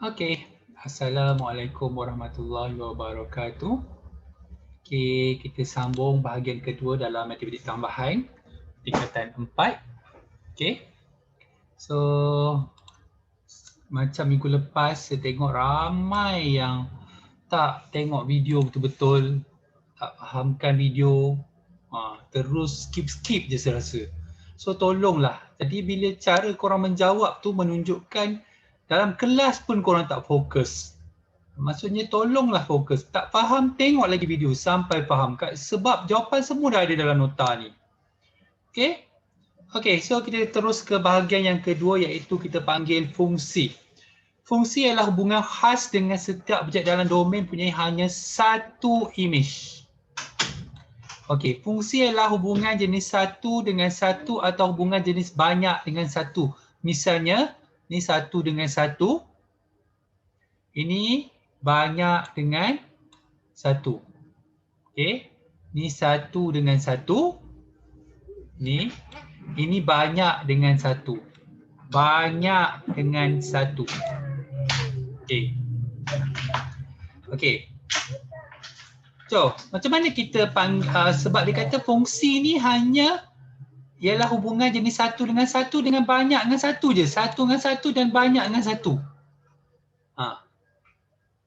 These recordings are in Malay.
Okey, Assalamualaikum warahmatullahi wabarakatuh. Okey, kita sambung bahagian kedua dalam aktiviti tambahan tingkatan 4. Okey. So, macam minggu lepas saya tengok ramai yang tak tengok video betul-betul, tak fahamkan video, terus skip je saya rasa. So tolonglah. Jadi bila cara korang menjawab tu menunjukkan dalam kelas pun korang tak fokus. Maksudnya tolonglah fokus. Tak faham, tengok lagi video sampai faham. Sebab jawapan semua dah ada dalam nota ni. Okay? Okay, so kita terus ke bahagian yang kedua iaitu kita panggil fungsi. Fungsi adalah hubungan khas dengan setiap objek dalam domain punya hanya satu image. Okey, fungsi adalah hubungan jenis satu dengan satu atau hubungan jenis banyak dengan satu. Misalnya, ni satu dengan satu. Ini banyak dengan satu. Okey, ni satu dengan satu. Ini banyak dengan satu. Banyak dengan satu. Okey. Okey. So, macam mana kita sebab dia kata fungsi ni hanya ialah hubungan jenis satu dengan banyak dengan satu je. Satu dengan satu dan banyak dengan satu.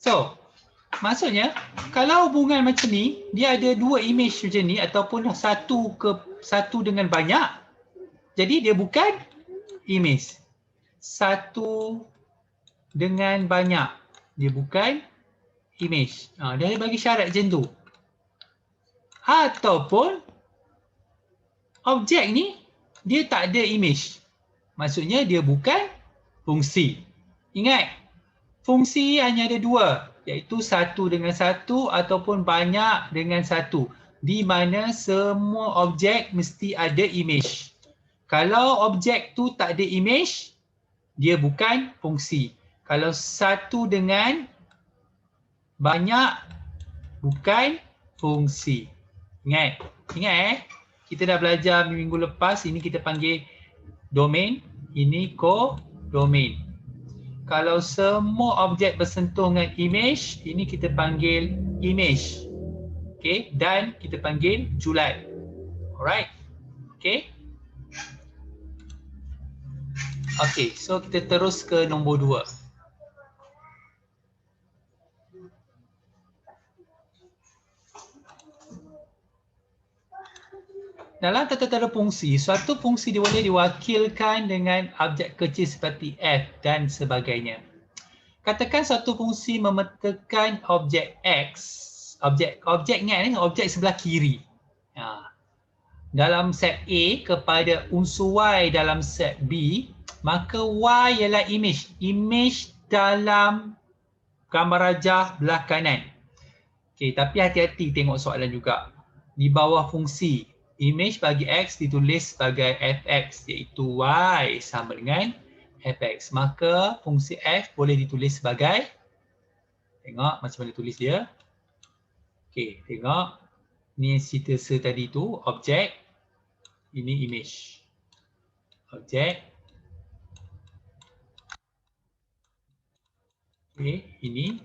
So, maksudnya kalau hubungan macam ni, dia ada dua image macam ni ataupun satu dengan banyak, jadi dia bukan image. Satu dengan banyak, dia bukan image. Dia bagi syarat macam tu. Ataupun objek ni dia tak ada image. Maksudnya dia bukan fungsi. Ingat, fungsi hanya ada dua, iaitu satu dengan satu ataupun banyak dengan satu. Di mana semua objek mesti ada image. Kalau objek tu tak ada image, dia bukan fungsi. Kalau satu dengan banyak, bukan fungsi. Ingat kita dah belajar minggu lepas, ini kita panggil domain, ini co-domain. Kalau semua objek bersentuh dengan image, ini kita panggil image. Okay, dan kita panggil julat. Alright. Okay. Okay, so kita terus ke nombor 2. Dalam tata-tata fungsi, suatu fungsi boleh diwakilkan dengan objek kecil seperti f dan sebagainya. Katakan suatu fungsi memetakan objek x, objek ni objek sebelah kiri. Dalam set A kepada unsur y dalam set B, maka y ialah image dalam gambar rajah belah kanan. Okey, tapi hati-hati tengok soalan juga. Di bawah fungsi, image bagi x ditulis sebagai fx, iaitu y sama dengan fx. Maka fungsi f boleh ditulis sebagai, tengok macam mana tulis dia. Okey, tengok. Ni cerita tadi tu, objek. Ini image. Objek. Okey, ini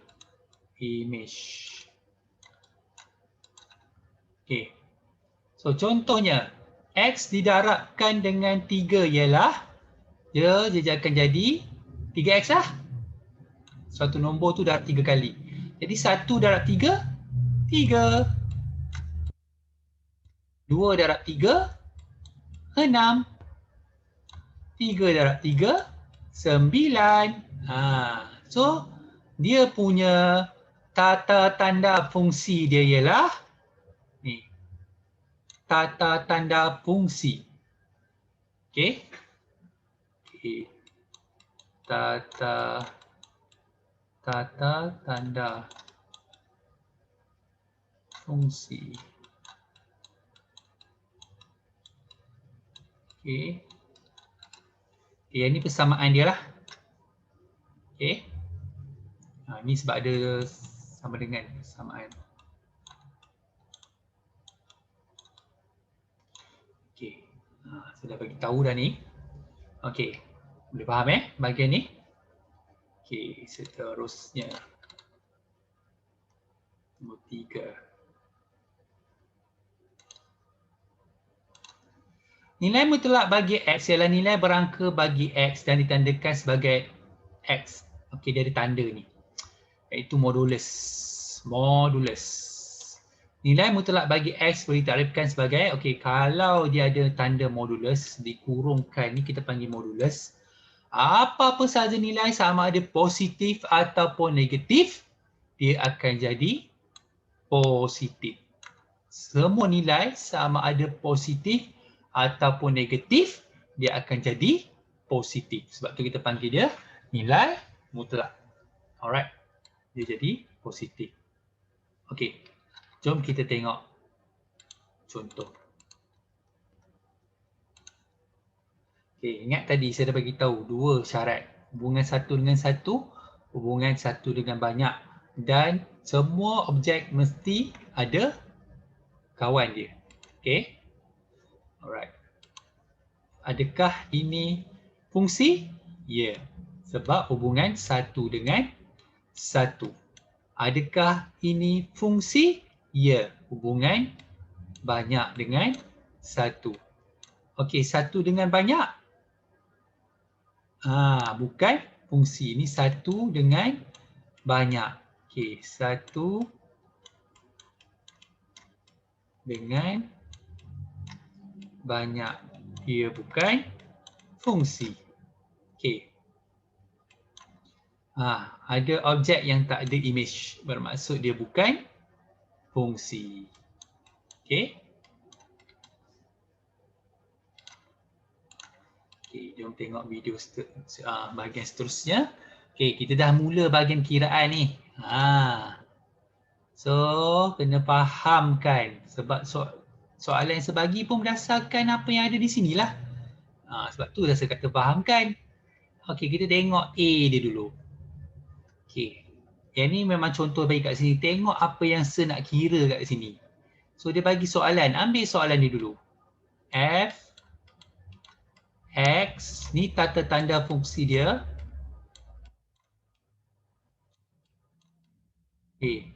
image. Okey. So contohnya, x didarabkan dengan 3 ialah dia akan jadi 3x lah. Suatu nombor tu darab 3 kali. Jadi 1 darab 3, 3. 2 darab 3, 6. 3 darab 3, 9. So, dia punya tata tanda fungsi dia ialah ni. Tata tanda fungsi. Okey. Tata tanda fungsi. Okey. Okey, ini persamaan dia lah. Okey. Ini sebab ada sama dengan persamaan. Okey. Saya dah bagi tahu dah ni. Okey. Boleh faham bahagian ni? Okey, seterusnya. Nombor 3. Nilai mutlak bagi X ialah nilai berangka bagi X dan ditandakan sebagai X. Okey, dia ada tanda ni. Iaitu modulus. Modulus. Nilai mutlak bagi X boleh ditarifkan sebagai, okey, kalau dia ada tanda modulus, dikurungkan ni kita panggil modulus. Apa-apa sahaja nilai sama ada positif ataupun negatif, dia akan jadi positif. Semua nilai sama ada positif ataupun negatif, dia akan jadi positif. Sebab tu kita panggil dia nilai mutlak. Alright, dia jadi positif. Okey, jom kita tengok contoh. Okey, ingat tadi saya dah bagi tahu dua syarat. Hubungan satu dengan satu, hubungan satu dengan banyak. Dan semua objek mesti ada kawan dia. Okey. Alright. Adakah ini fungsi? Ya. Sebab hubungan satu dengan satu. Adakah ini fungsi? Ya. Hubungan banyak dengan satu. Okey, satu dengan banyak? Bukan fungsi. Ini satu dengan banyak. Okey, satu dengan banyak. Dia bukan fungsi. Okey. Ada objek yang tak ada image. Bermaksud dia bukan fungsi. Okey. Okey, jom tengok video bahagian seterusnya. Okey, kita dah mula bahagian kiraan ni. So, kena fahamkan. Sebab soalan yang sebagi pun berdasarkan apa yang ada di sinilah. Sebab tu dah saya kata fahamkan. Okey, kita tengok A dia dulu. Okey. Yang ni memang contoh bagi kat sini. Tengok apa yang saya nak kira kat sini. So, dia bagi soalan. Ambil soalan dia dulu. F X. Ni tata tanda fungsi dia. Okey.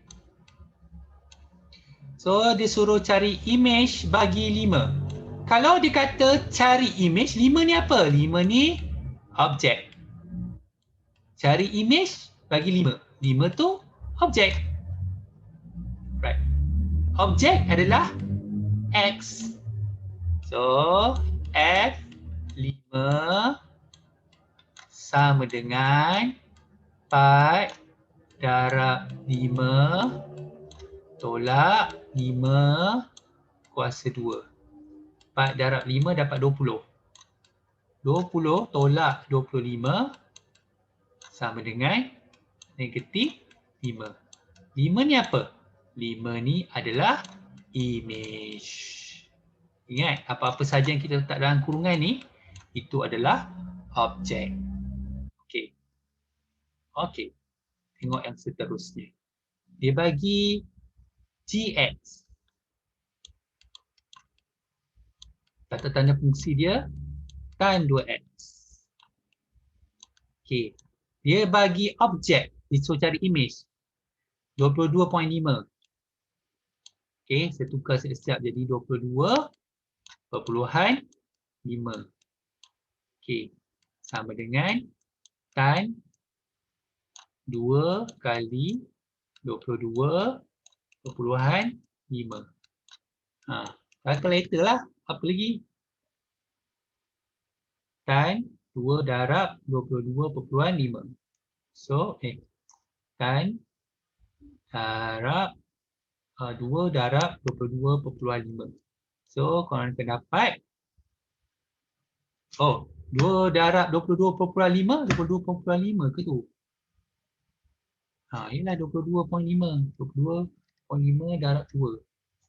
So, dia suruh cari image bagi 5. Kalau dia kata cari image, 5 ni apa? 5 ni objek. Cari image bagi 5. 5 tu objek. Right. Objek adalah X. So, F5 sama dengan 4 darab 5 tolak 5 kuasa 2. 4 darab 5 dapat 20. 20 tolak 25 sama dengan negatif 5. 5 ni apa? 5 ni adalah image. Ingat, apa-apa saja yang kita letak dalam kurungan ni, itu adalah objek. Okey. Okey. Tengok yang seterusnya. Dia bagi Gx. Tata tanda fungsi dia tan 2x. Okey. Dia bagi objek. Dia suruh cari image. 22.5. Okey, saya tukar siap-siap jadi 22.5. Okey. Sama dengan tan 2 kali 22.5. Calculator lah. Apa lagi? Tan 2 darab 22.5. So, tan darab 2 darab 22.5. So, korang akan dapat 2 darab 22.5. 22.5 ke tu? Ialah 22.5. 22.5 darab 2.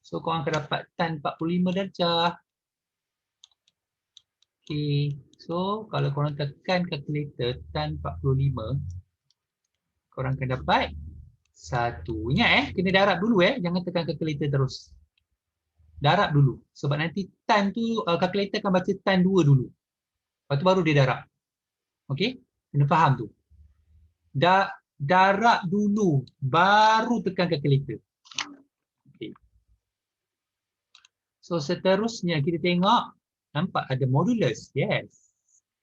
So, korang akan dapat tan 45 darjah. Okay. So, kalau korang tekan kalkulator tan 45, korang akan dapat 1. Ingat kena darab dulu jangan tekan kalkulator terus. Darab dulu. Sebab nanti tan tu kalkulator akan baca tan 2 dulu. Lepas tu baru dia darab. Okey? Kena faham tu. darab dulu, baru tekan kalkulator. Okay. So seterusnya kita tengok, nampak ada modulus. Yes.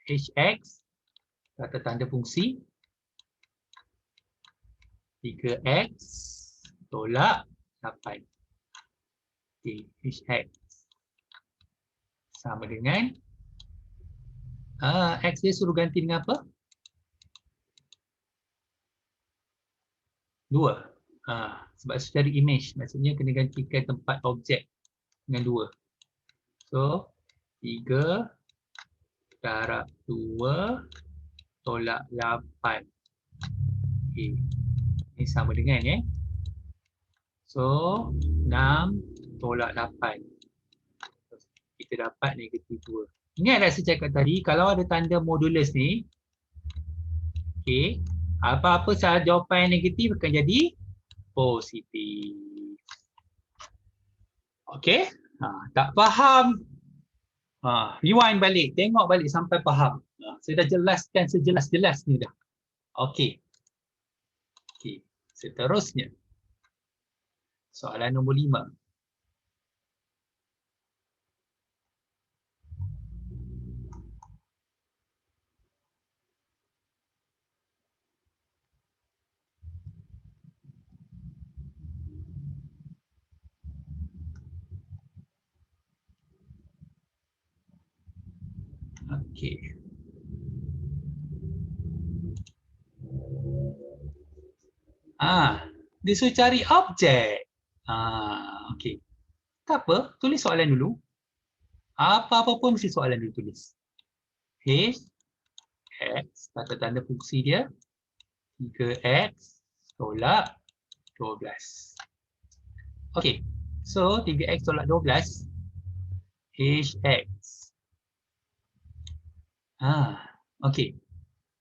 Hx, kata tanda fungsi. 3x tolak 8. Okay. Hx sama dengan x dia suruh ganti dengan apa? 2. Sebab cari image, maksudnya kena gantikan tempat objek dengan 2. So 3 darab 2 tolak 8. Okay. Ini sama dengan So 6 tolak 8. Kita dapat negatif 2. Ingatlah saya cakap tadi, kalau ada tanda modulus ni, okay, apa-apa sahaja jawapan yang negatif akan jadi positif. Okay, tak faham? Rewind balik, tengok balik sampai faham. Saya dah jelaskan sejelas-jelas ni dah. Okay. Okay, seterusnya. Soalan nombor 5. Okey. Dia suruh cari objek. Okey. Tak apa, tulis soalan dulu. Apa-apa pun mesti soalan dulu tulis. H, X, kata tanda fungsi dia. 3X tolak 12. Okey. So, 3X tolak 12. HX. Okey.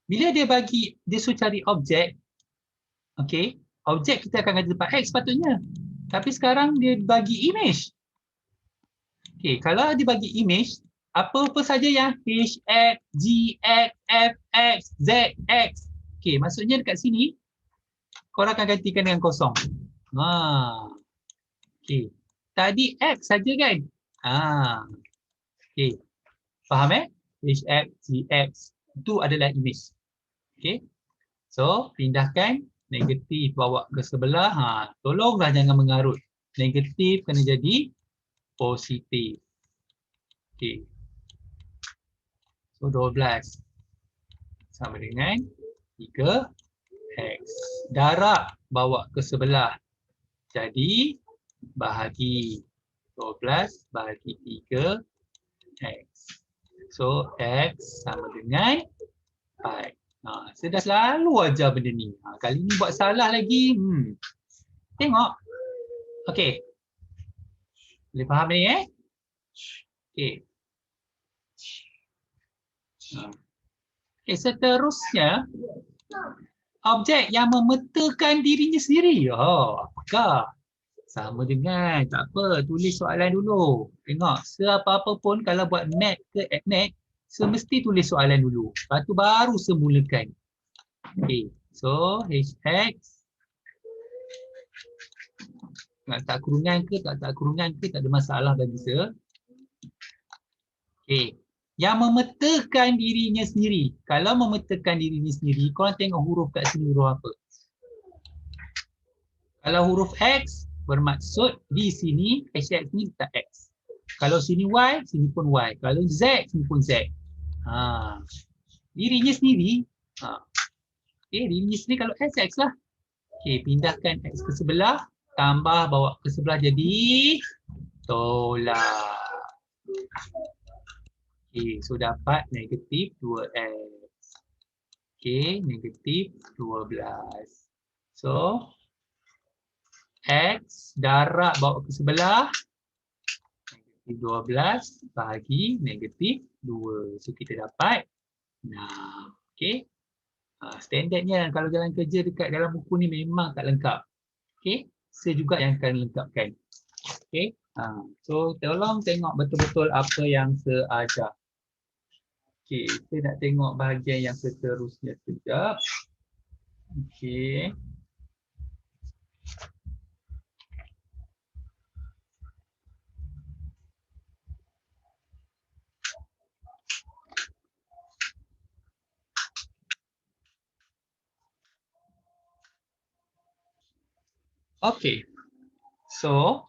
Bila dia suruh cari objek, okey, objek kita akan ganti tempat X sepatutnya. Tapi sekarang dia bagi image. Okey, kalau dia bagi image, apa-apa saja yang HX, GX, FX, ZX. Okey, maksudnya dekat sini, korang akan gantikan dengan kosong. Okey, tadi X saja kan? Okey, faham HX, GX, itu adalah image. Okey, so pindahkan negatif bawa ke sebelah. Tolonglah jangan mengarut. Negatif kena jadi positif. Okey. So 12 sama dengan 3x. Darab bawa ke sebelah. Jadi bahagi 12 bahagi 3x. So x sama dengan 4. Saya dah selalu ajar benda ni. Kali ni buat salah lagi. Tengok. Okey. Boleh faham ni Okey. Seterusnya, objek yang memetakan dirinya sendiri. Apakah? Sama dengan, tak apa, tulis soalan dulu. Tengok, apa-apa pun kalau buat mat ke admat, semesti tulis soalan dulu. Lepas tu baru semulakan. Okay, so HX. Nak tak kurungan ke, tak kurungan ke, tak ada masalah bagi saya. Okay. Yang memetakan dirinya sendiri. Kalau memetakan dirinya sendiri, korang tengok huruf kat sini huruf apa? Kalau huruf X, bermaksud di sini, HX ni tak X. Kalau sini Y, sini pun Y. Kalau Z, sini pun Z. Dirinya sendiri. Okay, dirinya sendiri kalau X lah. Okay, pindahkan X ke sebelah. Tambah bawa ke sebelah jadi tolak. Okay, so dapat negatif 2x. Okay, negatif 12. So, x darab bawa ke sebelah. Negatif 12 bahagi negatif 2. So, kita dapat 6. Okay. Standardnya kalau jalan kerja dekat dalam buku ni memang tak lengkap. Okay. Saya juga yang akan lengkapkan. Okay. So, tolong tengok betul-betul apa yang saya ajar. Okay, saya nak tengok bahagian yang seterusnya sekejap. Okey. Okey. So,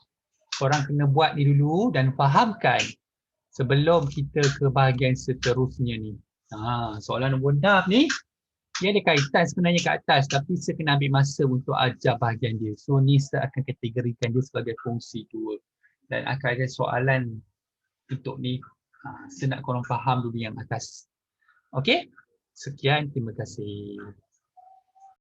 korang kena buat ni dulu dan fahamkan sebelum kita ke bahagian seterusnya ni. Soalan nombor 6 ni, dia ada kaitan sebenarnya kat atas tapi saya kena ambil masa untuk ajar bahagian dia. So, ni saya akan kategorikan dia sebagai fungsi 2. Dan akan ada soalan untuk ni. Saya nak korang faham dulu yang atas. Okey? Sekian, terima kasih.